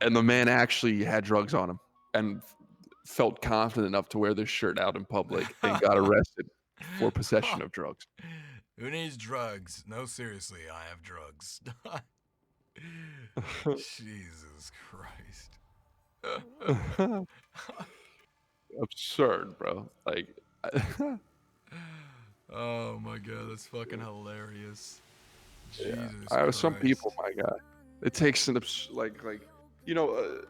And the man actually had drugs on him and felt confident enough to wear this shirt out in public and got arrested for possession of drugs. Who needs drugs? No, seriously, I have drugs. Jesus Christ. Absurd, bro. Like, Oh my god, that's fucking hilarious. yeah. Jesus Some Christ. people, my guy, it takes an you know,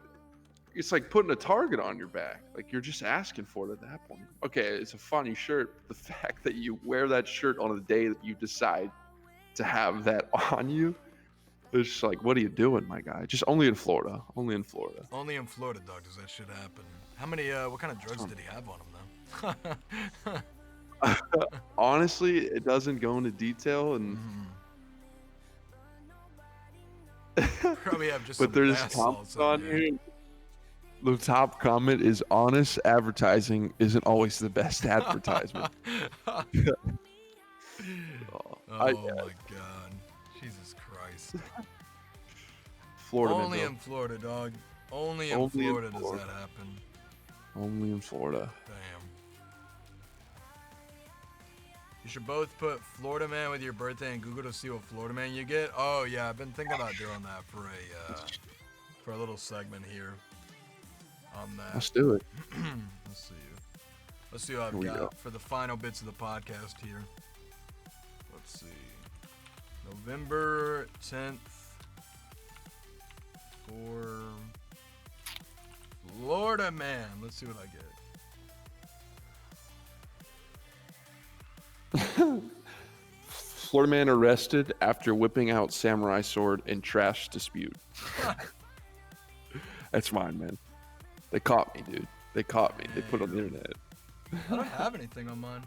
it's like putting a target on your back. Like you're just asking for it at that point. Okay, it's a funny shirt. But the fact that you wear that shirt on the day that you decide to have that on you, it's just like, what are you doing, my guy? Just only in Florida. Only in Florida. Only in Florida, dog, does that shit happen. How many, what kind of drugs did he have on him, though? Honestly, it doesn't go into detail, and Probably have just but some there's bath comments salts on there. here. The top comment is, "Honest advertising isn't always the best advertisement." Oh I- my god. Jesus Christ. Florida man, Only bro. in Florida, dog. Only in Only in Florida does Florida. that happen. Only in Florida. Damn. You should both put Florida man with your birthday in Google to see what Florida man you get. Oh yeah, I've been thinking about doing that for a little segment here on that. Let's do it. Let's see what I've Here we got go. for the final bits of the podcast here. Let's see. November 10th for Florida man. Let's see what I get. Florida man arrested after whipping out samurai sword in trash dispute. That's mine, man. They caught me, dude. They caught me. They put it on the internet. I don't have anything on mine.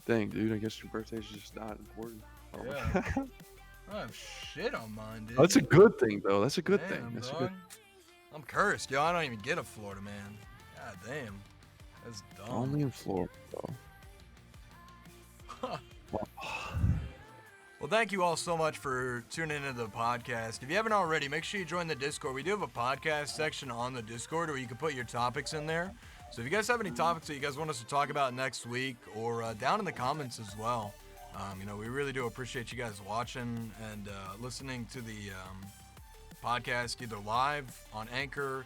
Dang, dude. I guess your birthday's just not important. Oh, Yeah. I don't have shit on mine, dude. That's a good thing, though. That's a good Damn, thing. That's a dog. good. I'm cursed, yo. I don't even get a Florida man. God damn. That's dumb. Only in Florida, though. Well, thank you all so much for tuning into the podcast. If you haven't already, make sure you join the Discord. We do have a podcast section on the Discord where you can put your topics in there. So if you guys have any topics that you guys want us to talk about next week, or down in the comments as well, we really do appreciate you guys watching and listening to the podcast either live on Anchor,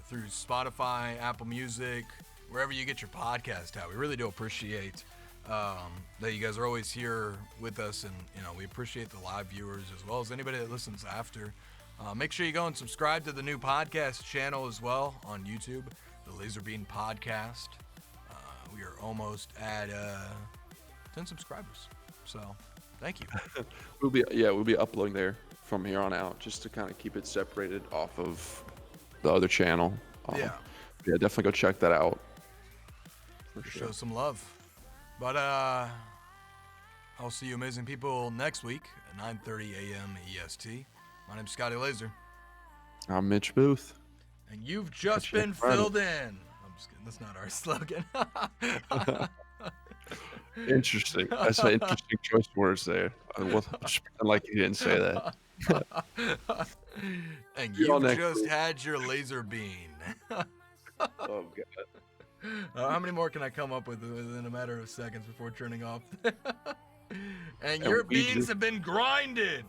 through Spotify, Apple Music, wherever you get your podcast at. We really do appreciate that you guys are always here with us, and we appreciate the live viewers as well as anybody that listens after. Make sure you go and subscribe to the new podcast channel as well on YouTube, the LazerBean podcast. We are almost at 10 subscribers, so thank you. We'll be uploading there from here on out, just to kind of keep it separated off of the other channel. Yeah, Definitely go check that out. For show sure. some love. But I'll see you amazing people next week at 9:30 a.m. EST. My name's Scotty Laser, I'm Mitch Booth. and you've just Catch you been next Friday. filled in. I'm just kidding. That's not our slogan. Interesting. That's an interesting choice of words there. I will just pretend like you didn't say that. And See y'all you've next just week. had your laser bean. Oh god. How many more can I come up with within a matter of seconds before turning off? And And your we beans just- have been grinded.